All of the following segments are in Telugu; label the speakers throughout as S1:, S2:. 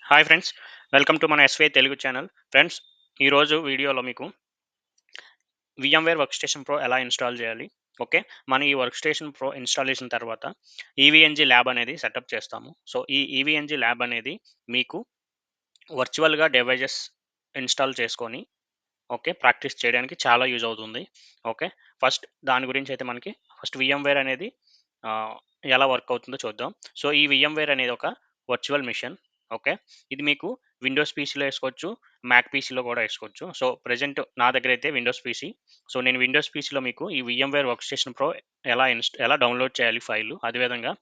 S1: హాయ్ ఫ్రెండ్స్, వెల్కమ్ టు మన ఎస్వై తెలుగు ఛానల్. ఫ్రెండ్స్, ఈరోజు వీడియోలో మీకు VMware వర్క్ స్టేషన్ ప్రో ఎలా ఇన్స్టాల్ చేయాలి. ఓకే, మన ఈ వర్క్ స్టేషన్ ప్రో ఇన్స్టాల్ చేసిన తర్వాత ఈవీఎన్జీ ల్యాబ్ అనేది సెటప్ చేస్తాము. సో ఈ ఈవీఎన్జీ ల్యాబ్ అనేది మీకు వర్చువల్గా డివైజెస్ ఇన్స్టాల్ చేసుకొని ఓకే, ప్రాక్టీస్ చేయడానికి చాలా యూజ్ అవుతుంది. ఓకే, ఫస్ట్ దాని గురించి అయితే మనకి ఫస్ట్ VMware అనేది ఎలా వర్క్ అవుతుందో చూద్దాం. సో ఈ VMware అనేది ఒక వర్చువల్ మిషన్. ఓకే, ఇది మీకు విండోస్ పీసీలో వేసుకోవచ్చు, మ్యాక్ పీసీలో కూడా వేసుకోవచ్చు. సో ప్రెజెంట్ నా దగ్గర అయితే విండోస్ పీసీ. సో నేను విండోస్ పీసీలో మీకు ఈ VMware వర్క్ స్టేషన్ ప్రో ఎలా డౌన్లోడ్ చేయాలి ఫైల్, అదేవిధంగా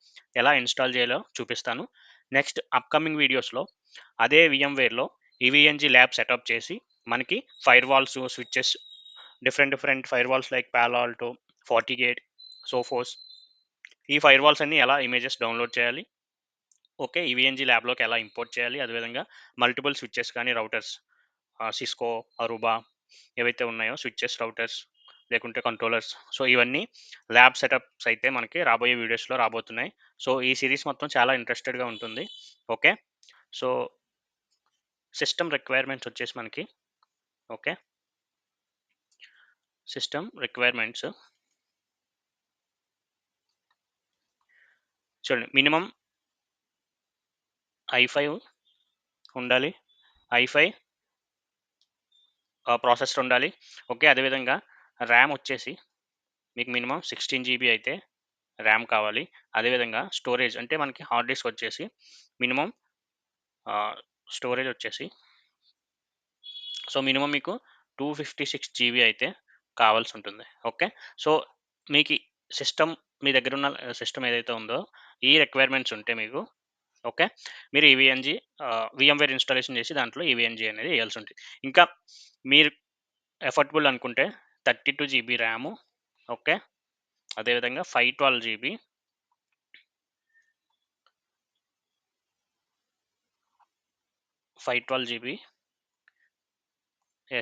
S1: ఎలా ఇన్స్టాల్ చేయాలో చూపిస్తాను. నెక్స్ట్ అప్కమింగ్ వీడియోస్లో అదే VMwareలో ఈవీఎన్జీ ల్యాబ్ సెటప్ చేసి మనకి fire walls, switches, different fire walls like Palo Alto, FortiGate, Sophos, ఈ ఫైర్ వాల్స్ అన్ని ఎలా ఇమేజెస్ డౌన్లోడ్ చేయాలి. ఓకే, ఈవీఎన్జీ ల్యాబ్లోకి ఎలా ఇంపోర్ట్ చేయాలి, అదేవిధంగా మల్టిపుల్ స్విచెస్ కానీ రౌటర్స్, సిస్కో, అరుబా ఏవైతే ఉన్నాయో స్విచెస్, రౌటర్స్ లేకుంటే కంట్రోలర్స్, సో ఇవన్నీ ల్యాబ్ సెటప్స్ అయితే మనకి రాబోయే వీడియోస్లో రాబోతున్నాయి. సో ఈ సిరీస్ మొత్తం చాలా ఇంట్రెస్టెడ్గా ఉంటుంది. ఓకే, సో సిస్టమ్ రిక్వైర్మెంట్స్ వచ్చేసి మనకి ఓకే, సిస్టమ్ రిక్వైర్మెంట్స్ చూడండి. మినిమం i5 ఉండాలి, i5 ప్రాసెసర్ ఉండాలి. ఓకే, అదేవిధంగా ర్యామ్ వచ్చేసి మీకు మినిమం 16 GB అయితే ర్యామ్ కావాలి. అదేవిధంగా స్టోరేజ్ అంటే మనకి హార్డ్ డిస్క్ వచ్చేసి మినిమం స్టోరేజ్ వచ్చేసి సో మినిమం మీకు 256 GB అయితే కావాల్సి ఉంటుంది. ఓకే, సో మీకు సిస్టమ్ మీ దగ్గర ఉన్న సిస్టమ్ ఏదైతే ఉందో ఈ రిక్వైర్మెంట్స్ ఉంటే మీకు ఓకే, మీరు ఈవీఎన్జీ VMware ఇన్స్టాలేషన్ చేసి దాంట్లో ఈవీఎన్జీ అనేది వేయాల్సి ఉంటుంది. ఇంకా మీరు ఎఫర్టబుల్ అనుకుంటే 32 GB ర్యాము. ఓకే, అదేవిధంగా 512 GB 512 GB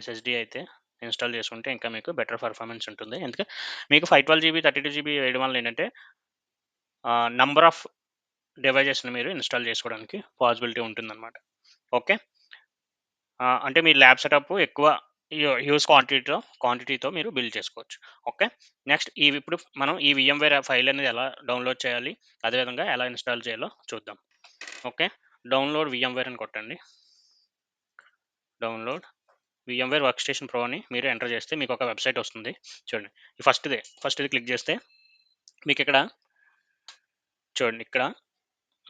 S1: ఎస్ఎస్డి అయితే ఇన్స్టాల్ చేసుకుంటే ఇంకా మీకు బెటర్ పర్ఫార్మెన్స్ ఉంటుంది. ఎందుకంటే మీకు 512 GB 32 GB వేయడం వల్ల ఏంటంటే నంబర్ ఆఫ్ డివైజెస్ని మీరు ఇన్స్టాల్ చేసుకోవడానికి పాసిబిలిటీ ఉంటుందన్నమాట. ఓకే, అంటే మీ ల్యాబ్ సెటప్ ఎక్కువ హ్యూజ్ క్వాంటిటీతో మీరు బిల్డ్ చేసుకోవచ్చు. ఓకే, నెక్స్ట్ ఇప్పుడు మనం ఈ VMware ఫైల్ అనేది ఎలా డౌన్లోడ్ చేయాలి, అదేవిధంగా ఎలా ఇన్స్టాల్ చేయాలో చూద్దాం. ఓకే, డౌన్లోడ్ VMware అని కొట్టండి. Download VMware work station pro అని మీరు ఎంటర్ చేస్తే మీకు ఒక వెబ్సైట్ వస్తుంది. చూడండి, ఈ ఫస్ట్ది క్లిక్ చేస్తే మీకు ఇక్కడ చూడండి, ఇక్కడ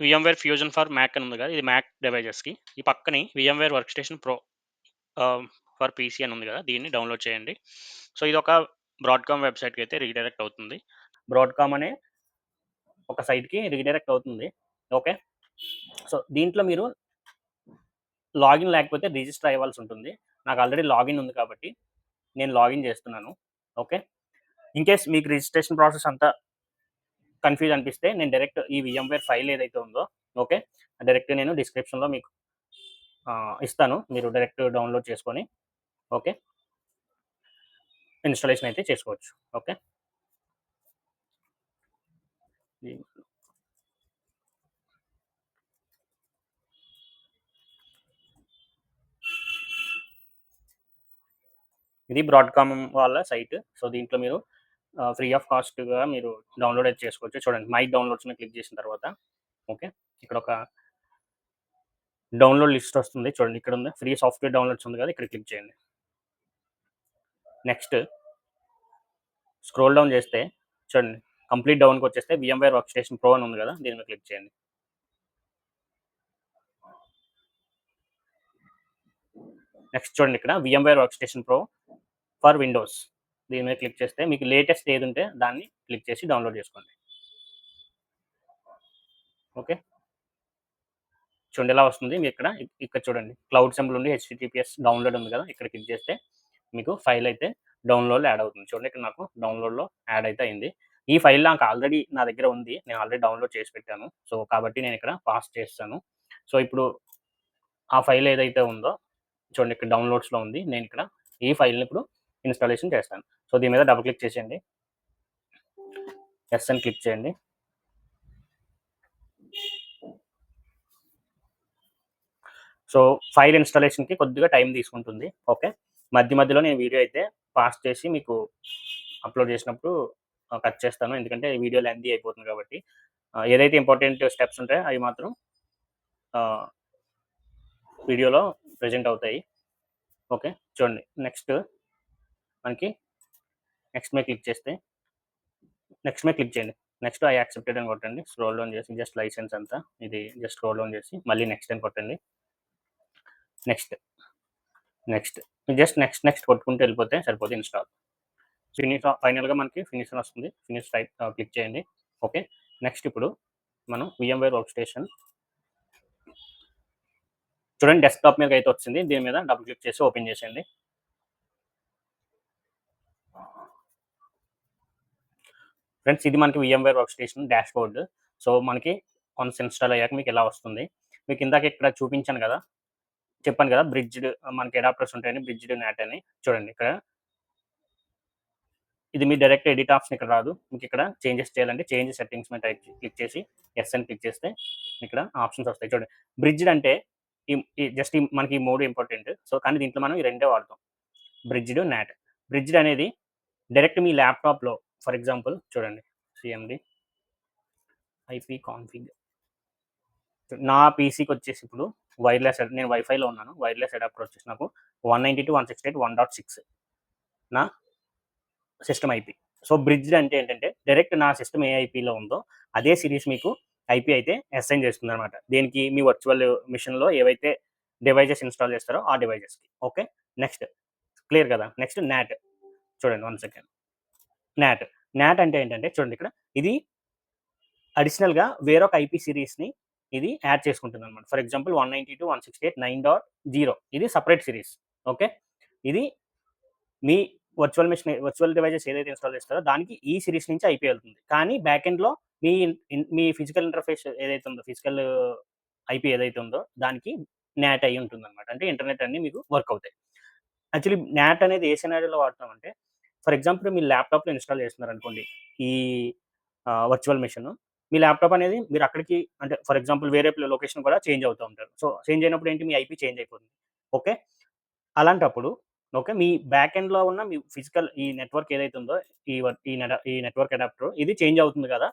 S1: VMware ఫ్యూజన్ ఫర్ మ్యాక్ అని ఉంది కదా, ఇది మ్యాక్ డివైజెస్కి. ఈ పక్కని VMware work station pro for PC అని ఉంది కదా, దీన్ని డౌన్లోడ్ చేయండి. సో ఇది ఒక బ్రాడ్కామ్ వెబ్సైట్కి అయితే రీడైరెక్ట్ అవుతుంది. బ్రాడ్కామ్ అనే ఒక సైట్కి రీడైరెక్ట్ అవుతుంది. ఓకే, సో దీంట్లో మీరు లాగిన్ లేకపోతే రిజిస్టర్ అవ్వాల్సి ఉంటుంది. నాకు ఆల్రెడీ లాగిన్ ఉంది కాబట్టి నేను లాగిన్ చేస్తున్నాను. ఓకే, ఇన్ కేస్ మీకు రిజిస్ట్రేషన్ ప్రాసెస్ అంతా కన్ఫ్యూజ్ అనిపిస్తే నేను డైరెక్ట్ ఈ VMware ఫైల్ ఏదైతే ఉందో ఓకే, డైరెక్ట్ నేను డిస్క్రిప్షన్లో మీకు ఇస్తాను. మీరు డైరెక్ట్ డౌన్లోడ్ చేసుకొని ఓకే, ఇన్స్టాలేషన్ అయితే చేసుకోవచ్చు. ఓకే, ఇది బ్రాడ్కామ్ వాళ్ళ సైట్. సో దీంట్లో మీరు ఫ్రీ ఆఫ్ కాస్ట్గా మీరు డౌన్లోడ్ అయితే చేసుకోవచ్చు. చూడండి, మై డౌన్లోడ్స్ మీద క్లిక్ చేసిన తర్వాత ఓకే, ఇక్కడ ఒక డౌన్లోడ్ లిస్ట్ వస్తుంది. చూడండి, ఇక్కడ ఉంది ఫ్రీ సాఫ్ట్వేర్ డౌన్లోడ్స్ ఉంది కదా, ఇక్కడ క్లిక్ చేయండి. నెక్స్ట్ స్క్రోల్ డౌన్ చేస్తే చూడండి, కంప్లీట్ డౌన్కి వచ్చేస్తే VMware వర్క్ స్టేషన్ ప్రో అని ఉంది కదా, దీని మీద క్లిక్ చేయండి. నెక్స్ట్ చూడండి, ఇక్కడ VMware work station pro for Windows, దీని మీద క్లిక్ చేస్తే మీకు లేటెస్ట్ ఏది ఉంటే దాన్ని క్లిక్ చేసి డౌన్లోడ్ చేసుకోండి. ఓకే, చూడండి ఎలా వస్తుంది. మీరు ఇక్కడ చూడండి, క్లౌడ్ సింబల్ ఉండి HTTPS డౌన్లోడ్ ఉంది కదా, ఇక్కడ క్లిక్ చేస్తే మీకు ఫైల్ అయితే డౌన్లోడ్లో యాడ్ అవుతుంది. చూడండి, ఇక్కడ నాకు డౌన్లోడ్లో యాడ్ అయితే అయింది. ఈ ఫైల్ నాకు ఆల్రెడీ నా దగ్గర ఉంది, నేను ఆల్రెడీ డౌన్లోడ్ చేసి పెట్టాను. సో కాబట్టి నేను ఇక్కడ పాస్ చేస్తాను. సో ఇప్పుడు ఆ ఫైల్ ఏదైతే ఉందో చూడండి, ఇక్కడ డౌన్లోడ్స్లో ఉంది. నేను ఇక్కడ ఈ ఫైల్ని ఇప్పుడు ఇన్స్టాలేషన్ చేస్తాను. సో దీని మీద డబుల్ క్లిక్ చేసేయండి, ఎస్ అని క్లిక్ చేయండి. సో ఫైల్ ఇన్‌స్టాలేషన్‌కి కొద్దిగా టైం తీసుకుంటుంది. ఓకే. మధ్యలో నేను వీడియో అయితే పాజ్ చేసి మీకు అప్‌లోడ్ చేసినప్పుడు కట్ చేస్తాను. ఎందుకంటే వీడియో లెంథీ అయిపోతుంది కాబట్టి. ఏదైతే ఇంపార్టెంట్ స్టెప్స్ ఉంటాయో అవి మాత్రం ఆహ్, వీడియోలో ప్రెజెంట్ అవుతాయి. ఓకే. చూడండి. మనకి నెక్స్ట్ మీద క్లిక్ చేస్తే నెక్స్ట్ మీద క్లిక్ చేయండి. నెక్స్ట్ ఐ యాక్సెప్టెడ్ అని కొట్టండి. స్క్రోల్ డౌన్ చేసి జస్ట్ లైసెన్స్ అంతా ఇది జస్ట్ స్క్రోల్ డౌన్ చేసి మళ్ళీ నెక్స్ట్ అని కొట్టండి. నెక్స్ట్, నెక్స్ట్ జస్ట్ నెక్స్ట్ కొట్టుకుంటూ వెళ్ళిపోతే సరిపోతుంది ఇన్‌స్టాల్. ఫైనల్‌గా మనకి ఫినిష్ అని వస్తుంది. ఫినిష్ క్లిక్ చేయండి. ఓకే. నెక్స్ట్ ఇప్పుడు మనం VMware వర్క్ స్టేషన్ చూడండి డెస్క్‌టాప్ మీదకైతే వచ్చింది. దీని మీద డబుల్ క్లిక్ చేసి ఓపెన్ చేసేయండి. ఫ్రెండ్స్ ఇది మనకి VMware work station dashboard. So మనకి వన్స్ ఇన్‌స్టాల్ అయ్యాక మీకు ఇలా వస్తుంది. మీకు ఇందాక ఇక్కడ చూపించాను కదా! చెప్పాను కదా! బ్రిడ్జ్డ్ మనకి అడాప్టర్స్ ఉంటాయని బ్రిడ్జ్డ్ నాట్ అని. చూడండి ఇక్కడ ఇది మీ డైరెక్ట్ ఎడిట్ ఆప్షన్ ఇక్కడ రాదు. మీకు ఇక్కడ చేంజెస్ చేయాలంటే చేంజ్ సెట్టింగ్స్ మీద క్లిక్ చేసి యెస్ అని క్లిక్ చేస్తే ఇక్కడ ఆప్షన్స్ వస్తాయి. చూడండి బ్రిడ్జ్డ్ అంటే ఈ ఈ జస్ట్ మనకి ఈ 3 ఇంపార్టెంట్. సో కానీ దీంట్లో మనం ఈ రెండే వాడతాం. Bridged, not. బ్రిడ్జ్డ్ అనేది డైరెక్ట్ మీ ల్యాప్‌టాప్‌లో ఫర్ ఎగ్జాంపుల్ చూడండి సీఎండీ ఐపీ కాన్ఫిగ్ నా పీసీకొచ్చేసి ఇప్పుడు నేను వైఫైలో ఉన్నాను. వైర్‌లెస్ అడాప్టర్ వచ్చేసి నాకు 192.168.1.6 నా సిస్టమ్ ఐపీ. సో, బ్రిడ్జ్డ్ అంటే ఏంటంటే, డైరెక్ట్ నా సిస్టమ్ ఏ ఐపీలో ఉందో, అదే సిరీస్ మీకు ఐపీ అయితే అసైన్ చేస్తుందనమాట. దేనికి మీ వర్చువల్ మిషన్‌లో ఏవైతే డివైజెస్ ఇన్‌స్టాల్ చేస్తారో, ఆ డివైజెస్‌కి. ఓకే. నెక్స్ట్ క్లియర్ కదా! Next not. చూడండి 1 సెకండ్. నాట్. నాట్ అంటే ఏంటంటే, చూడండి ఇక్కడ ఇది అడిషనల్‌గా వేరొక ఐపీ సీరీస్‌ని ఇది యాడ్ చేసుకుంటుందనమాట. ఫర్ ఎగ్జాంపుల్ 192.168.9.0 ఇది సెపరేట్ సీరీస్. ఓకే. ఇది మీ వర్చువల్ డివైజెస్ ఏదైతే ఇన్‌స్టాల్ చేస్తారో దానికి ఈ సిరీస్ నుంచి ఐపీ వెళ్తుంది. కానీ బ్యాక్ ఎండ్‌లో మీ ఫిజికల్ ఇంటర్ఫేస్ ఏదైతే ఉందో, ఫిజికల్ ఐపీ ఏదైతే ఉందో దానికి నాట్ అయ్యి ఉంటుందన్నమాట. అంటే ఇంటర్నెట్ అన్నీ మీకు వర్క్ అవుతాయి. యాక్చువల్లీ నాట్ అనేది ఏ సినారియోలో వాడతామంటే, ఫర్ ఎగ్జాంపుల్ మీ ల్యాప్‌టాప్‌లో ఇన్‌స్టాల్ చేస్తున్నారనుకోండి. ఈ వర్చువల్ మెషిన్. మీ ల్యాప్‌టాప్ అనేది మీరు అక్కడికి అంటే ఫర్ ఎగ్జాంపుల్ వేరే లొకేషన్ కూడా చేంజ్ అవుతూ ఉంటారు. సో, చేంజ్ అయినప్పుడు ఏంటి మీ ఐపీ చేంజ్ అయిపోతుంది. ఓకే. అలాంటప్పుడు ఓకే. మీ బ్యాక్ ఎండ్‌లో ఉన్న మీ ఫిజికల్ ఈ నెట్వర్క్ ఏదైతే ఉందో, ఈ నెట్వర్క్ అడాప్టర్ ఇది చేంజ్ అవుతుంది కదా!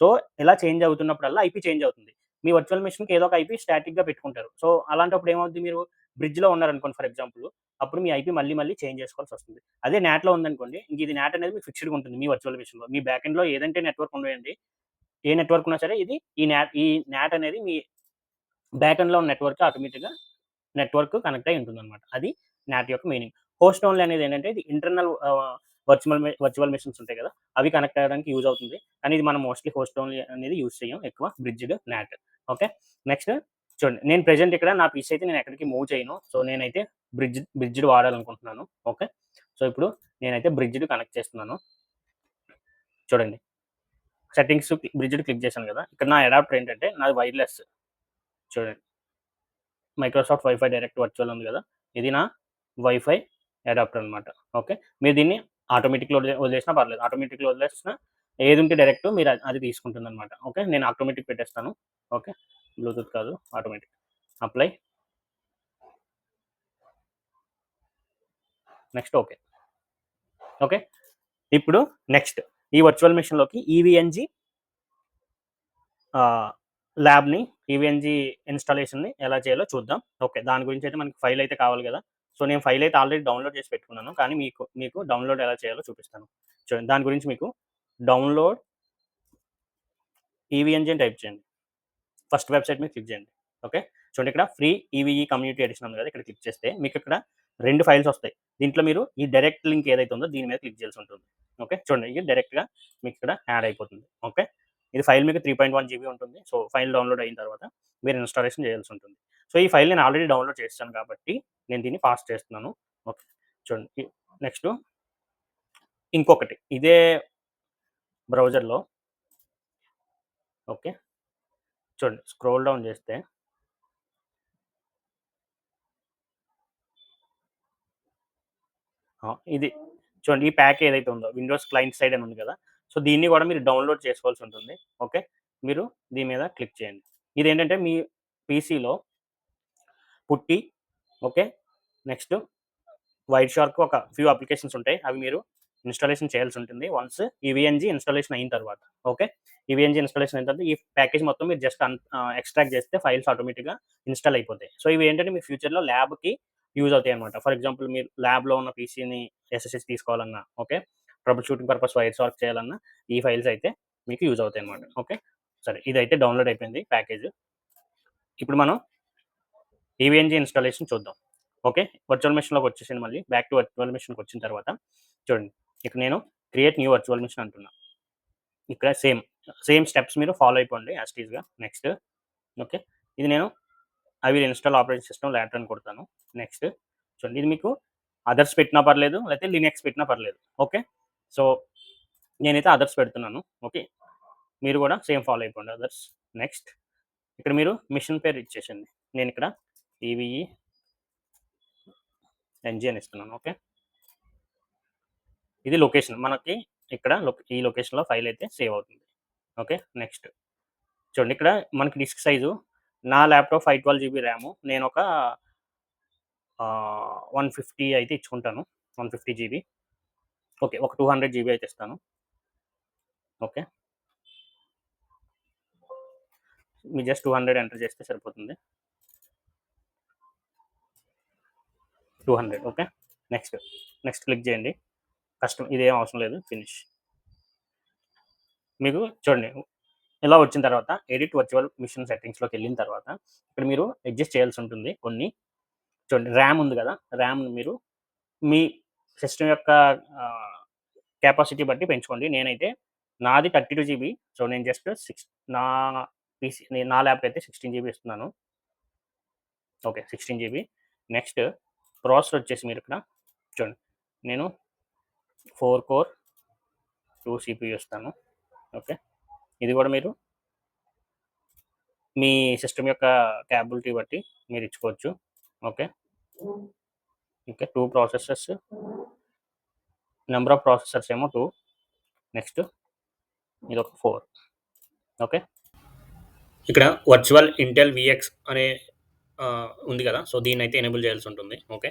S1: సో, ఇలా చేంజ్ అవుతున్నప్పుడల్లా ఐపీ చేంజ్ అవుతుంది. మీ వర్చువల్ మెషిన్‌కి ఏదో ఒక ఐపీ స్టాటిక్‌గా పెట్టుకుంటారు. సో, అలాంటప్పుడు ఏమవుద్ది మీరు బ్రిడ్జ్‌లో ఉన్నారనుకోండి ఫర్ ఎగ్జాంపుల్. అప్పుడు మీ ఐపీ మళ్ళీ చేంజ్ చేసుకోవాల్సొస్తుంది. అదే నాట్‌లో ఉందనుకోండి, ఇంక ఇది నాట్ అనేది మీకు ఫిక్స్‌డ్‌గా ఉంటుంది మీ వర్చువల్ మెషిన్‌లో. మీ బ్యాక్ ఎండ్‌లో ఏదంటే నెట్వర్క్ ఉన్నాయండి, ఏ నెట్వర్క్ ఉన్నా సరే ఇది ఈ నాట్ అనేది మీ బ్యాక్ ఎండ్‌లో ఉన్న నెట్వర్క్ కనెక్ట్ అయ్యి ఉంటుందన్నమాట. అది నాట్ యొక్క మీనింగ్. హోస్ట్ ఓన్లీ అనేది ఏంటంటే ఇది ఇంటర్నల్ వర్చువల్ మెషిన్స్ ఉంటాయి కదా! అవి కనెక్ట్ అవ్వడానికి యూజ్ అవుతుంది. కానీ ఇది మనం మోస్ట్‌లీ హోస్ట్ ఓన్లీ అనేది యూజ్ చేయం ఎక్కువ బ్రిడ్జ్డ్, నాట్. ఓకే. నెక్స్ట్ చూడండి. నేను ప్రెజెంట్ ఇక్కడ నా పీసీ అయితే నేను ఎక్కడికి మూవ్ చేయను. సో, నేనైతే బ్రిడ్జ్డ్ వాడాలనుకుంటున్నాను. ఓకే. సో, ఇప్పుడు నేనైతే బ్రిడ్జ్డ్ కనెక్ట్ చేస్తున్నాను. చూడండి. సెట్టింగ్స్ బ్రిడ్జ్డ్ క్లిక్ చేశాను కదా! ఇక్కడ నా అడాప్టర్ ఏంటంటే నాది వైర్‌లెస్. చూడండి. మైక్రోసాఫ్ట్ వైఫై డైరెక్ట్ వర్చువల్ ఉంది కదా! ఇది నా వైఫై అడాప్టర్ అనమాట. ఓకే. మీరు దీన్ని ఆటోమేటిక్‌లో వదిలేసినా పర్లేదు. ఆటోమేటిక్‌లో వదిలేసినా ఏదుంటే డైరెక్ట్ మీరు అది తీసుకుంటుందనమాట. ఓకే. నేను ఆటోమేటిక్ పెట్టేస్తాను. ఓకే. బ్లూటూత్ కాదు automatic. Apply. Next okay. Okay. ఇప్పుడు నెక్స్ట్ ఈ వర్చువల్ మెషిన్‌లోకి ఆహ్, ల్యాబ్‌ని ఈవీఎన్‌జీ ఇన్‌స్టాలేషన్‌ని ఎలా చేయాలో చూద్దాం. ఓకే. దాని గురించి అయితే మనకి ఫైల్ అయితే కావాలి గదా! సో, నేను ఫైల్ అయితే ఆల్రెడీ డౌన్‌లోడ్ చేసి పెట్టుకున్నాను. కానీ మీకు డౌన్‌లోడ్ ఎలా చేయాలో చూపిస్తాను. చూడండి దాని గురించి మీకు డౌన్‌లోడ్ ఈవీఎన్‌జీ అని టైప్ చేయండి. ఫస్ట్ వెబ్‌సైట్ మీద క్లిక్ చేయండి. ఓకే. చూడండి ఇక్కడ ఫ్రీ ఈవీఈ కమ్యూనిటీ ఎడిషన్ ఉంది కదా! ఇక్కడ క్లిక్ చేస్తే మీకు ఇక్కడ 2 ఫైల్స్ వస్తాయి. దీంట్లో మీరు ఈ డైరెక్ట్ లింక్ ఏదైతే ఉందో దీని మీద క్లిక్ చేయాల్సి ఉంటుంది. ఓకే. చూడండి ఇది డైరెక్ట్‌గా మీకు ఇక్కడ యాడ్ అయిపోతుంది. ఓకే. ఇది ఫైల్ మీకు 3.1 జీబీ ఉంటుంది. సో, ఫైల్ డౌన్‌లోడ్ అయిన తర్వాత మీరు ఇన్‌స్టాలేషన్ చేయాల్సి ఉంటుంది. సో, ఈ ఫైల్ నేను ఆల్రెడీ డౌన్‌లోడ్ చేసేసాను కాబట్టి నేను దీన్ని పాస్ చేస్తున్నాను. ఓకే. చూడండి నెక్స్ట్ ఇంకొకటి ఇదే బ్రౌజర్‌లో ఓకే. చూడండి స్క్రోల్ డౌన్ చేస్తే ఇది చూడండి ఈ ప్యాక్ ఏదైతే ఉందో విండోస్ క్లయింట్ సైడ్ అని ఉంది కదా! సో, దీన్ని కూడా మీరు డౌన్‌లోడ్ చేసుకోవాల్సి ఉంటుంది. ఓకే. మీరు దీని మీద క్లిక్ చేయండి. ఇదేంటంటే మీ పీసీలో పుట్టి, ఓకే. నెక్స్ట్ వైట్ షార్క్ ఒక ఫ్యూ అప్లికేషన్స్ ఉంటాయి. అవి మీరు ఇన్‌స్టాలేషన్ చేయాల్సి ఉంటుంది. వన్స్ ఈవీఎన్‌జీ ఇన్‌స్టాలేషన్ అయిన తర్వాత. ఓకే. ఈవీఎన్‌జీ ఇన్‌స్టాలేషన్ అయిన తర్వాత ఈ ప్యాకేజ్ మొత్తం మీరు జస్ట్ ఎక్స్ట్రాక్ట్ చేస్తే ఫైల్స్ ఆటోమేటిక్‌గా ఇన్‌స్టాల్ అయిపోతాయి. సో, ఇవి ఏంటంటే మీ ఫ్యూచర్‌లో ల్యాబ్‌కి యూజ్ అవుతాయన్నమాట. ఫర్ ఎగ్జాంపుల్ మీరు ల్యాబ్‌లో ఉన్న పీసీని ఎస్ఎస్ఎస్ తీసుకోవాలన్నా, okay. Trouble shooting purpose wire shark చేయాలన్నా ఈ ఫైల్స్ అయితే మీకు యూజ్ అవుతాయన్నమాట. ఓకే. సరే, ఇదైతే డౌన్‌లోడ్ అయిపోయింది ప్యాకేజ్. ఇప్పుడు మనం ఈవీఎన్‌జీ ఇన్‌స్టాలేషన్ చూద్దాం. ఓకే. వర్చువల్ మెషిన్‌లోకి వచ్చేసాను మళ్ళీ. బ్యాక్ టు వర్చువల్ మెషిన్‌కొచ్చిన తర్వాత చూడండి. ఇక్కడ నేను క్రియేట్ న్యూ వర్చువల్ మెషిన్ అంటున్నా. ఇక్కడ సేమ్ స్టెప్స్ మీరు ఫాలో అయిపోండి యాస్ ఇట్ ఈస్‌గా. Next, okay. ఇది నేను I will install operating system later అని కొడతాను. నెక్స్ట్ చూడండి, ఇది మీకు అదర్స్ పెట్టినా పర్లేదు, లేకపోతే లినక్స్ పెట్టినా పర్లేదు. ఓకే. సో, నేనైతే అదర్స్ పెడుతున్నాను. ఓకే. మీరు కూడా సేమ్ ఫాలో అయిపోండి అదర్స్. నెక్స్ట్, ఇక్కడ మీరు మిషన్ పేరు ఇచ్చేసేయండి. నేనిక్కడ ఈవీఈ ఎన్‌జీ అని ఇస్తున్నాను. ఓకే. ఇది లొకేషన్. మనకి ఇక్కడ ఈ లొకేషన్‌లో ఫైల్ అయితే సేవ్ అవుతుంది. ఓకే. నెక్స్ట్ చూడండి, ఇక్కడ మనకి డిస్క్ సైజు నా ల్యాప్‌టాప్ 512 జీబీ ర్యాము. నేనొక 150 అయితే ఇచ్చుకుంటాను. 150 జీబీ. ఓకే. ఒక 200 జీబీ అయితే ఇస్తాను. ఓకే. మీరు జస్ట్ 200 ఎంటర్ చేస్తే సరిపోతుంది. 200 ఓకే. నెక్స్ట్, నెక్స్ట్ క్లిక్ చేయండి. ఇదేం అవసరం లేదు. ఫినిష్. మీకు చూడండి, ఇలా వచ్చిన తర్వాత ఎడిట్ వర్చువల్ మిషన్ సెట్టింగ్స్‌లోకెళ్ళిన తర్వాత ఇక్కడ మీరు అడ్జస్ట్ చేయాల్సి ఉంటుంది కొన్ని. చూడండి, ర్యామ్ ఉంది కదా! ర్యామ్‌ని మీరు మీ సిస్టమ్ యొక్క ఆహ్, కెపాసిటీ బట్టి పెంచుకోండి. నేనైతే నాది 32 జీబీ. సో, నేను జస్ట్ నా నా ల్యాప్‌కయితే 16 జీబీ ఇస్తున్నాను. ఓకే. 16 జీబీ. నెక్స్ట్ ప్రాసెసర్ వచ్చేసి మీరిక్కడ చూడండి. నేను 4 కోర్ 2 సీపీయూ ఇస్తాను. ఓకే. ఇది కూడా మీరు మీ సిస్టమ్ యొక్క క్యాపబిలిటీ బట్టి మీరిచ్చుకోవచ్చు. ఓకే. ఇంకా 2 ప్రాసెసర్స్. నంబర్ ఆఫ్ ప్రాసెసర్స్ ఏమో 2. నెక్స్ట్ ఇదొక 4. ఓకే. ఇక్కడ వర్చువల్ ఇంటెల్ వీఎక్స్ అనే ఉంది కదా! సో, దీన్నైతే ఎనేబుల్ చేయాల్సి ఉంటుంది. ఓకే.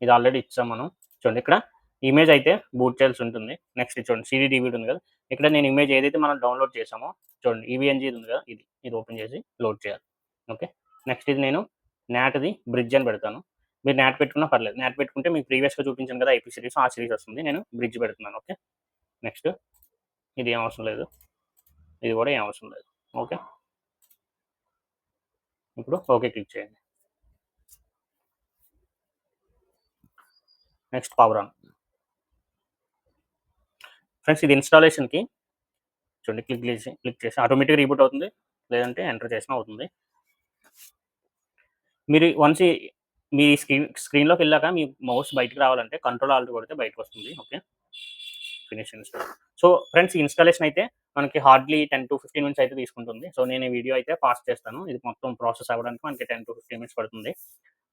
S1: ఇది ఆల్రెడీ ఇచ్చాం మనం. చూడండి, ఇక్కడ ఇమేజ్ అయితే బూట్ చేయాల్సి ఉంటుంది. నెక్స్ట్ చూడండి, సీడీ డీవీడీ ఉంది కదా! ఇక్కడ నేను ఇమేజ్ ఏదైతే మనం డౌన్‌లోడ్ చేసామో చూడండి, ఈవీఎన్‌జీ ఉంది కదా! ఇది ఓపెన్ చేసి లోడ్ చేయాలి. ఓకే. నెక్స్ట్ ఇది నేను నాట్‌ది బ్రిడ్జ్ అని పెడతాను. మీరు నాట్ పెట్టుకున్నా పర్లేదు. నాట్ పెట్టుకుంటే మీకు ప్రీవియస్‌గా చూపించాను కదా! ఐపీ సిరీస్, ఆ సిరీస్ వస్తుంది. నేను బ్రిడ్జ్ పెడుతున్నాను. ఓకే. నెక్స్ట్ ఇది ఏం అవసరం లేదు. ఇది కూడా ఏం అవసరం లేదు. ఓకే. ఇప్పుడు ఓకే క్లిక్ చేయండి. Next power on. ఫ్రెండ్స్, ఇది ఇన్‌స్టాలేషన్‌కి చూడండి, క్లిక్ చేసి ఆటోమేటిక్‌గా రీబూట్ అవుతుంది. లేదంటే ఎంటర్ చేసినా అవుతుంది. మీరు వన్స్ మీ స్క్రీన్‌లోకెళ్ళాక మీ మౌస్ బయటికి రావాలంటే కంట్రోల్ ఆల్ట్ కొడితే బయటకొస్తుంది. Okay. Finish install. So, friends, ఈ ఇన్‌స్టాలేషన్ అయితే మనకి హార్డ్‌లీ 10-15 మినిట్స్ అయితే తీసుకుంటుంది. సో, నేను ఈ వీడియో అయితే పాజ్ చేస్తాను. ఇది మొత్తం ప్రాసెస్ అవ్వడానికి మనకి 10-15 మినిట్స్ పడుతుంది.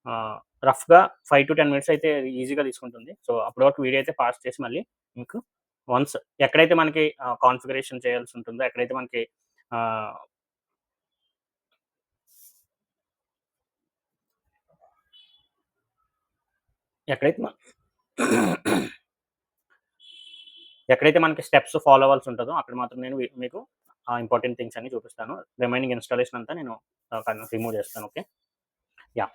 S1: ఆహ్, రఫ్‌గా 5-10 మినిట్స్ అయితే ఈజీగా తీసుకుంటుంది. సో, అప్పటి వరకు వీడియో అయితే పాజ్ చేసి మళ్ళీ మీకు వన్స్ ఎక్కడైతే మనకి కాన్ఫిగరేషన్ చేయాల్సి ఉంటుందో, ఎక్కడైతే మనకి ఆహ్, ఎక్కడైతే మ ఎక్కడైతే మనకి స్టెప్స్ ఫాలో అవ్వాల్సి ఉంటదో అక్కడ మాత్రం నేను మీకు ఇంపార్టెంట్ థింగ్స్ అన్ని చూపిస్తాను. రిమైనింగ్ ఇన్‌స్టాలేషన్ అంతా నేను రిమూవ్ చేస్తాను. ఓకే. యాహ్!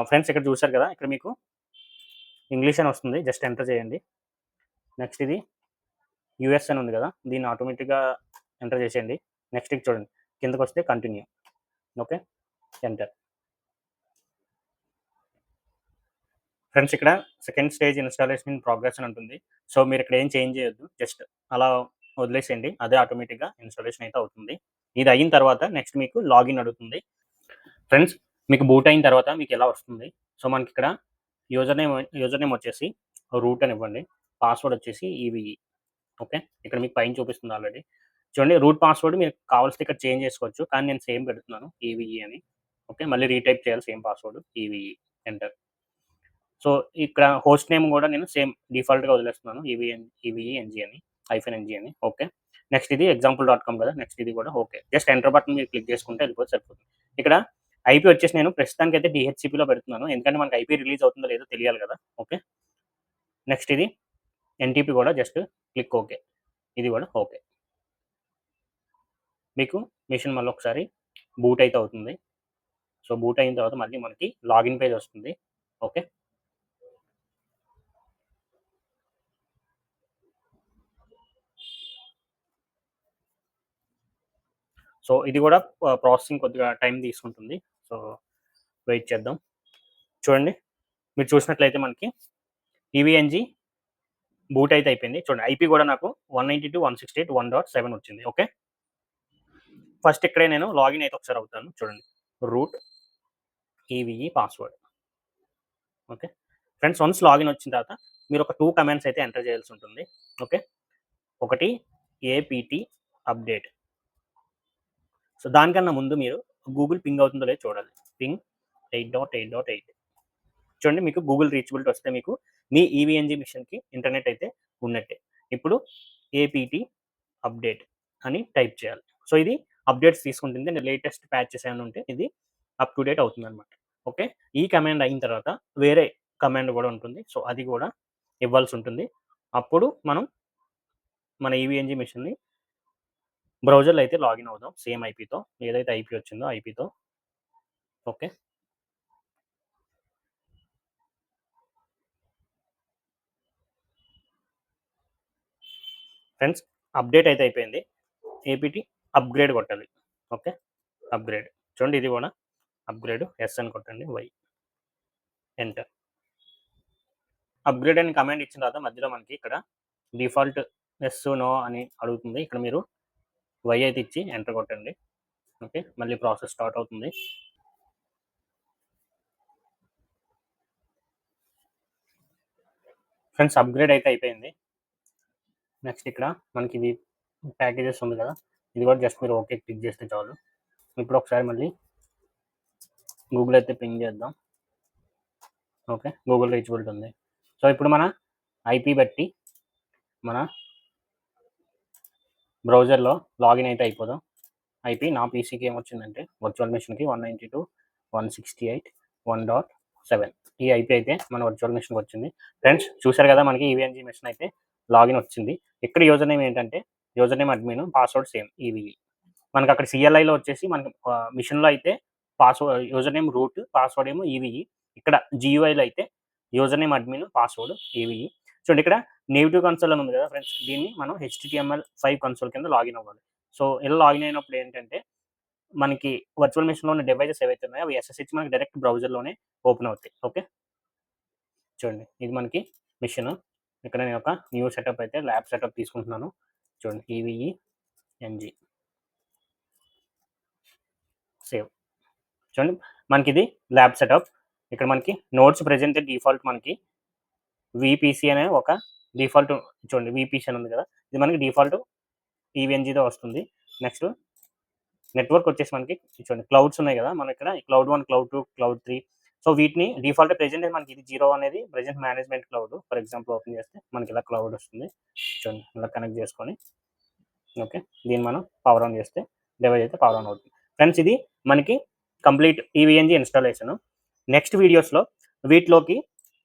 S1: ఫ్రెండ్స్, ఇక్కడ చూసారు కదా! ఇక్కడ మీకు ఇంగ్లీష్ అని వస్తుంది. జస్ట్ ఎంటర్ చేయండి. నెక్స్ట్ ఇది యూఎస్ అని ఉంది కదా! దీన్ని ఆటోమేటిక్‌గా ఎంటర్ చేసేయండి. నెక్స్ట్ ఇది చూడండి. కిందకొస్తే కంటిన్యూ. ఓకే. ఎంటర్. ఫ్రెండ్స్, ఇక్కడ second stage installation in progress అని ఉంటుంది. సో, మీరు ఇక్కడ ఏం చేంజ్ చేయొద్దు. జస్ట్ అలా వదిలేసేయండి. అదే ఆటోమేటిక్‌గా ఇన్‌స్టాలేషన్ అయితే అవుతుంది. ఇది అయిన తర్వాత నెక్స్ట్ మీకు లాగిన్ అడుగుతుంది. ఫ్రెండ్స్, మీకు బూట్ అయిన తర్వాత మీకు ఎలా వస్తుంది. సో, మనకిక్కడ యూజర్ నేమ్ వచ్చేసి రూట్ అని ఇవ్వండి. పాస్వర్డ్ వచ్చేసి ఈవీఈ. ఓకే. ఇక్కడ మీకు పైన చూపిస్తుంది ఆల్రెడీ. చూడండి, రూట్ పాస్వర్డ్ మీరు కావాల్సితే ఇక్కడ చేంజ్ చేసుకోవచ్చు. కానీ నేను సేమ్ పెడుతున్నాను ఈవీఈ అని. ఓకే. మళ్ళీ రీటైప్ చేయాలి సేమ్ పాస్వర్డ్ ఈవీఈ. ఎంటర్. సో, ఇక్కడ హోస్ట్ నేమ్ గూడా నేను సేమ్ డిఫాల్ట్‌గా వదిలేస్తున్నాను. ఈవీఈఎన్జీ అని, -ఎన్జీ అని. ఓకే. నెక్స్ట్ ఇది ఎగ్జాంపుల్ డాట్ కామ్ కదా! నెక్స్ట్ ఇది కూడా ఓకే. జస్ట్ ఎంటర్ బటన్ మీరు క్లిక్ చేసుకుంటే వెళ్ళిపోతే సరిపోతుంది. ఇక్కడ ఐపీ వచ్చేసి నేను ప్రస్తుతానికైతే డీహెచ్‌సిపిలో పెడుతున్నాను. ఎందుకంటే మనకి ఐపీ రిలీజ్ అవుతుందో లేదో తెలియాలి కదా! ఓకే. నెక్స్ట్ ఇది ఎన్‌టిపి కూడా జస్ట్ క్లిక్ ఓకే. ఇది కూడా ఓకే. మీకు మెషిన్ మళ్ళొకసారి బూట్ అయితే అవుతుంది. సో, బూట్ అయిన తర్వాత మళ్ళీ మనకి లాగిన్ పేజ్ వస్తుంది. ఓకే. సో, ఇది కూడా ప్రాసెసింగ్ కొద్దిగా టైం తీసుకుంటుంది. సో, వెయిట్ చేద్దాం. చూడండి. మీరు చూసినట్లయితే మనకి ఈవీఎన్జీ బూట్ అయితే అయిపోయింది. చూడండి ఐపీ కూడా నాకు 192.168.1.7 వచ్చింది. ఓకే. ఫస్ట్ ఇక్కడే నేను లాగిన్ అయితే ఒకసారి అవుతాను. చూడండి. Root EVE password. Okay. Friends once login వచ్చిన తర్వాత మీరు ఒక 2 కమాండ్స్ అయితే ఎంటర్ చేయాల్సి ఉంటుంది. ఓకే. ఒకటి ఏపీటీ అప్డేట్. సో, దానికన్నా ముందు మీరు గూగుల్ పింగ్ అవుతుందో లేదో చూడాలి. పింగ్ 8.8.8 చూడండి మీకు గూగుల్ రీచబిలిటీ వస్తే మీకు మీ ఈవీఎన్జీ మిషన్‌కి ఇంటర్నెట్ అయితే ఉన్నట్టే. ఇప్పుడు ఏపీటీ అప్డేట్ అని టైప్ చేయాలి. సో, ఇది అప్డేట్స్ తీసుకుంటుంది. లేటెస్ట్ ప్యాచెస్ ఏమైనా ఉంటే ఇది అప్ టు డేట్ అవుతుందన్నమాట. ఓకే. ఈ కమాండ్ అయిన తర్వాత వేరే కమాండ్ కూడా ఉంటుంది. సో, అది కూడా ఇవ్వాల్సి ఉంటుంది. అప్పుడు మనం మన ఈవీఎన్జీ మిషన్‌ని బ్రౌజర్‌లో అయితే లాగిన్ అవుదాం. సేమ్ ఐపీతో. ఏదైతే ఐపీ వచ్చిందో ఐపీతో. ఓకే. ఫ్రెండ్స్ అప్డేట్ అయితే అయిపోయింది. ఏపీటీ అప్‌గ్రేడ్ కొట్టాలి. ఓకే. అప్‌గ్రేడ్. చూడండి ఇది కూడా అప్‌గ్రేడ్ యెస్ అని కొట్టండి. వై. ఎంటర్. అప్‌గ్రేడ్ అని కమాండ్ ఇచ్చిన తర్వాత మధ్యలో మనకి ఇక్కడ డిఫాల్ట్ యెస్, నో అని అడుగుతుంది. ఇక్కడ మీరు వై అయితే ఇచ్చి ఎంటర్ కొట్టండి. ఓకే. మళ్ళీ ప్రాసెస్ స్టార్ట్ అవుతుంది. ఫ్రెండ్స్ అప్‌గ్రేడ్ అయితే అయిపోయింది. నెక్స్ట్ ఇక్కడ మనకి ఇది ప్యాకేజెస్ ఉంది కదా! ఇది కూడా జస్ట్ మీరు ఓకే క్లిక్ చేస్తే చాలు. ఇప్పుడు ఒకసారి మళ్ళీ గూగుల్ అయితే పింగ్ చేద్దాం. ఓకే. గూగుల్ రీచబిలిటీ ఉంది. సో, ఇప్పుడు మన ఐపీ బట్టి మన బ్రౌజర్‌లో లాగిన్ అయితే అయిపోదాం. ఐపీ నా పీసీకి ఏమొచ్చిందంటే వర్చువల్ మెషిన్‌కి 192.168.1.7 ఈ ఐపీ అయితే మన వర్చువల్ మెషిన్‌కి వచ్చింది. ఫ్రెండ్స్ చూసారు కదా! మనకి ఈవీఎన్జీ మెషిన్ అయితే లాగిన్ వచ్చింది. ఇక్కడ యూజర్ నేమ్ ఏంటంటే user name admin, password same EVE. మనకు అక్కడ సిఎల్ఐలో వచ్చేసి మనకి మిషన్‌లో అయితే యూజర్ నేమ్ రూట్, పాస్వర్డ్ ఏమో ఈవీఈ. ఇక్కడ జీయూఐలో అయితే యూజర్ నేమ్ అడ్మిన్, పాస్వర్డ్ ఈవీఈ. చూడండి ఇక్కడ నేటివ్ కన్సోల్ అని ఉంది కదా ఫ్రెండ్స్, దీన్ని మనం HTML5 కన్సోల్ కింద లాగిన్ అవ్వాలి. సో, ఇలా లాగిన్ అయినప్పుడు ఏంటంటే మనకి వర్చువల్ మెషిన్‌లో ఉన్న డివైసెస్ ఏవైతే ఉన్నాయో అవి ఎస్ఎస్హెచ్ మనకి డైరెక్ట్ బ్రౌజర్‌లోనే ఓపెన్ అవుతాయి. ఓకే. చూడండి ఇది మనకి మిషన్. ఇక్కడ నేను ఒక న్యూ సెటప్ అయితే ల్యాబ్ సెటప్ తీసుకుంటున్నాను. చూడండి ఈవీఈఎన్జీ సేవ్. చూడండి మనకిది ల్యాబ్ సెటప్. ఇక్కడ మనకి నోట్స్ ప్రెజెంట్ డిఫాల్ట్ మనకి వీపీసీ అనే ఒక డిఫాల్ట్ చూడండి వీపీసీ అని ఉంది కదా! ఇది మనకి డిఫాల్ట్ ఈవీఎన్జీతో వస్తుంది. నెక్స్ట్ నెట్వర్క్ వచ్చేసి మనకి చూడండి క్లౌడ్స్ ఉన్నాయి కదా! మనం ఇక్కడ క్లౌడ్ 1, క్లౌడ్ 2, క్లౌడ్ 3 సో, వీటిని డిఫాల్ట్ ప్రెజెంట్ మనకి ఇది 0 అనేది present management cloud. For example open చేస్తే మనకి ఇలా క్లౌడ్ వస్తుంది. చూడండి ఇలా కనెక్ట్ చేసుకొని ఓకే. దీన్ని మనం పవర్ ఆన్ చేస్తే డివైస్ అయితే పవర్ ఆన్ అవుతుంది. ఫ్రెండ్స్ ఇది మనకి కంప్లీట్ ఈవీఎన్జీ ఇన్‌స్టాలేషన్. నెక్స్ట్ వీడియోస్‌లో వీటిలోకి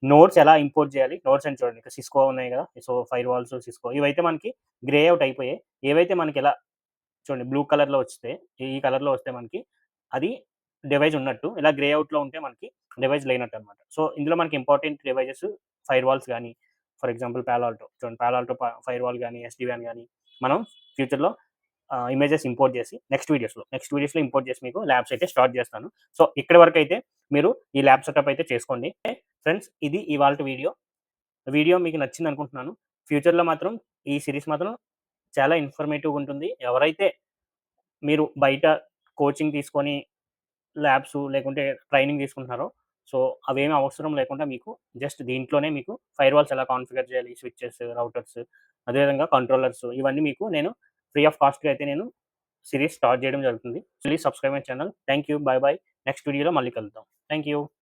S1: నోడ్స్ ఎలా ఇంపోర్ట్ చేయాలి? నోడ్స్ అని చూడండి. ఇక్కడ సిస్కో ఉన్నాయి కదా! సో, ఫైర్ వాల్స్, సిస్కో ఇవైతే మనకి గ్రే ఔట్ అయిపోయాయి. ఏవైతే మనకి ఇలా చూడండి బ్లూ కలర్‌లో వస్తే, ఈ కలర్‌లో వస్తే మనకి అది డివైస్ ఉన్నట్టు. ఇలా గ్రే ఔట్‌లో ఉంటే మనకి డివైస్ లేనట్టు అనమాట. సో, ఇందులో మనకి ఇంపార్టెంట్ డివైసెస్ ఫైర్ వాల్స్ గాని, ఫర్ ఎగ్జాంపుల్ పాలో ఆల్టో చూడండి ఫైర్ వాల్ గాని, ఎస్‌డి-వాన్ గాని మనం ఫ్యూచర్‌లో ఇమేజెస్ ఇంపోర్ట్ చేసి నెక్స్ట్ వీడియోస్‌లో ఇంపోర్ట్ చేసి మీకు ల్యాబ్స్ అయితే స్టార్ట్ చేస్తాను. సో, ఇక్కడి వరకైతే మీరు ఈ ల్యాబ్ సెటప్ అయితే చేసుకోండి. ఫ్రెండ్స్ ఇది ఇవాల్టి వీడియో. వీడియో మీకు నచ్చింది అనుకుంటున్నాను. ఫ్యూచర్‌లో మాత్రం ఈ సీరీస్ మాత్రం చాలా ఇన్ఫర్మేటివ్‌గా ఉంటుంది. ఎవరైతే మీరు బయట కోచింగ్ తీసుకొని ల్యాబ్స్ లేకుంటే ట్రైనింగ్ తీసుకుంటున్నారో, సో, అవేమి అవసరం లేకుండా మీకు జస్ట్ దీంట్లోనే మీకు ఫైర్ వాల్స్ ఎలా కాన్ఫిగర్ చేయాలి, స్విచెస్, రౌటర్స్ అదేవిధంగా కంట్రోలర్స్ ఇవన్నీ మీకు నేను ఫ్రీ ఆఫ్ కాస్ట్‌గా అయితే నేను సీరీస్ స్టార్ట్ చేయడం జరుగుతుంది. Please subscribe my channel. Thank you. By by. Next వీడియోలో మళ్ళీ కలుద్దాం. Thank you.